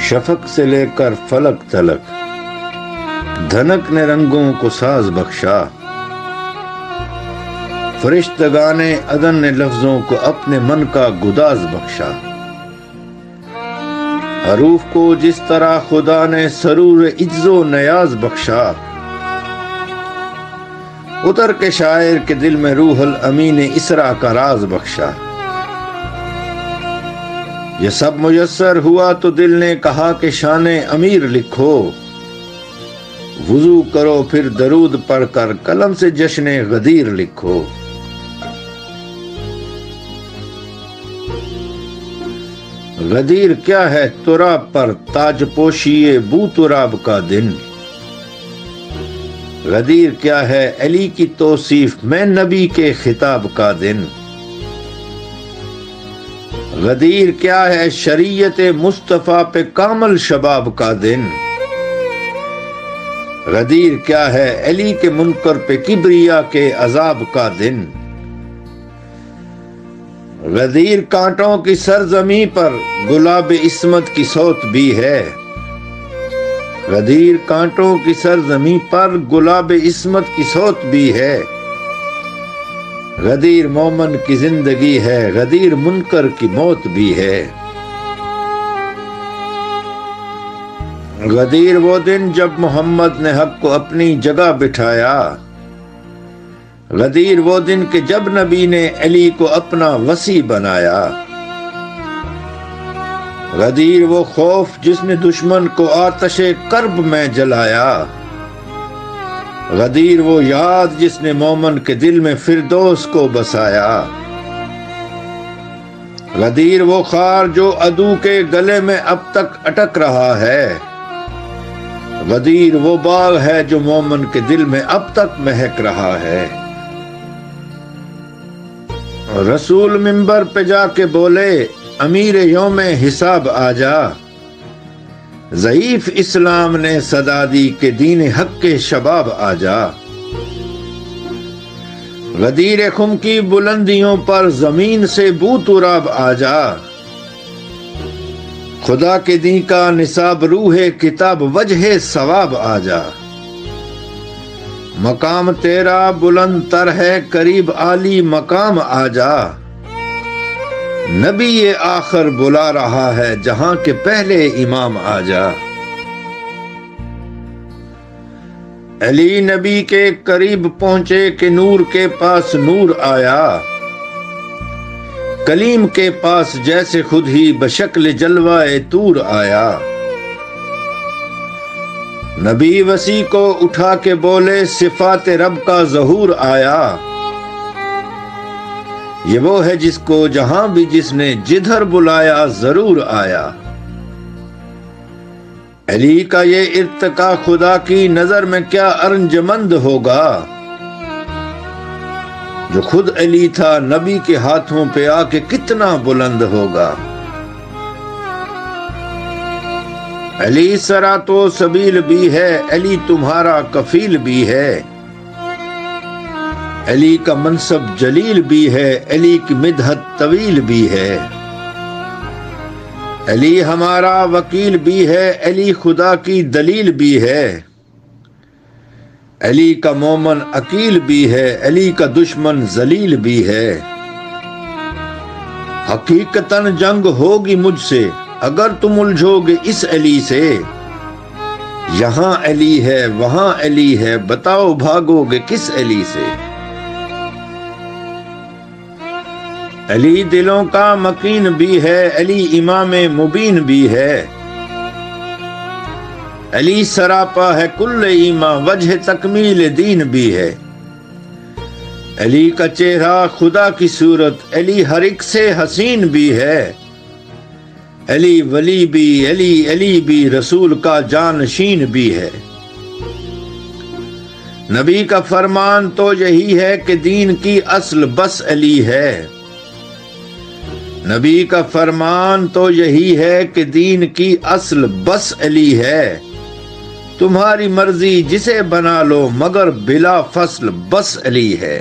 شفق سے لے کر فلک تلک دھنک نے رنگوں کو ساز بخشا، فرشتگان عدن نے لفظوں کو اپنے من کا گداز بخشا۔ حروف کو جس طرح خدا نے سرور عجز و نیاز بخشا، اتر کے شاعر کے دل میں روح الامین نے اسرا کا راز بخشا۔ یہ سب میسر ہوا تو دل نے کہا کہ شان امیر لکھو، وضو کرو پھر درود پڑھ کر قلم سے جشن غدیر لکھو۔ غدیر کیا ہے تراب پر تاج پوشی بو تراب کا دن، غدیر کیا ہے علی کی توصیف میں نبی کے خطاب کا دن، غدیر کیا ہے شریعت مصطفیٰ پہ کامل شباب کا دن، غدیر کیا ہے علی کے منکر پہ کبریا کے عذاب کا دن، غدیر کانٹوں کی سرزمیں پر گلاب عصمت کی صوت بھی ہے، غدیر کانٹوں کی سرزمیں پر گلاب عصمت کی صوت بھی ہے، غدیر مومن کی زندگی ہے، غدیر منکر کی موت بھی ہے۔ غدیر وہ دن جب محمد نے حق کو اپنی جگہ بٹھایا، غدیر وہ دن کہ جب نبی نے علی کو اپنا وصی بنایا، غدیر وہ خوف جس نے دشمن کو آتش کرب میں جلایا، غدیر وہ یاد جس نے مومن کے دل میں فردوس کو بسایا، غدیر وہ خار جو عدو کے گلے میں اب تک اٹک رہا ہے، غدیر وہ باغ ہے جو مومن کے دل میں اب تک مہک رہا ہے۔ رسول منبر پہ جا کے بولے امیر یوم حساب آ جا، ضعیف اسلام نے صدا دی کہ دین حق کے شباب آ جا، غدیر خم کی بلندیوں پر زمین سے بو تراب آ جا، خدا کے دین کا نصاب روح کتاب وجہ ثواب آ جا، مقام تیرا بلند تر ہے قریب عالی مقام آ جا، نبی آخر بلا رہا ہے جہاں کے پہلے امام آ جا۔ علی نبی کے قریب پہنچے کہ نور کے پاس نور آیا، کلیم کے پاس جیسے خود ہی بشکل جلوہ طور آیا، نبی وسیع کو اٹھا کے بولے صفات رب کا ظہور آیا، یہ وہ ہے جس کو جہاں بھی جس نے جدھر بلایا ضرور آیا۔ علی کا یہ ارتقا خدا کی نظر میں کیا ارنجمند ہوگا، جو خود علی تھا نبی کے ہاتھوں پہ آ کے کتنا بلند ہوگا۔ علی صراط و سبیل بھی ہے، علی تمہارا کفیل بھی ہے، علی کا منصب جلیل بھی ہے، علی کی مدحت طویل بھی ہے، علی ہمارا وکیل بھی ہے، علی خدا کی دلیل بھی ہے، علی کا مومن عقیل بھی ہے، علی کا دشمن ذلیل بھی ہے، حقیقتاً جنگ ہوگی مجھ سے اگر تم الجھو گے اس علی سے، یہاں علی ہے وہاں علی ہے بتاؤ بھاگو گے کس علی سے۔ علی دلوں کا مکین بھی ہے، علی امام مبین بھی ہے، علی سراپا ہے کل ایمان وجہ تکمیل دین بھی ہے، علی کا چہرہ خدا کی صورت علی ہر ایک سے حسین بھی ہے، علی ولی بھی علی بھی رسول کا جانشین بھی ہے۔ نبی کا فرمان تو یہی ہے کہ دین کی اصل بس علی ہے، نبی کا فرمان تو یہی ہے کہ دین کی اصل بس علی ہے، تمہاری مرضی جسے بنا لو مگر بلا فصل بس علی ہے۔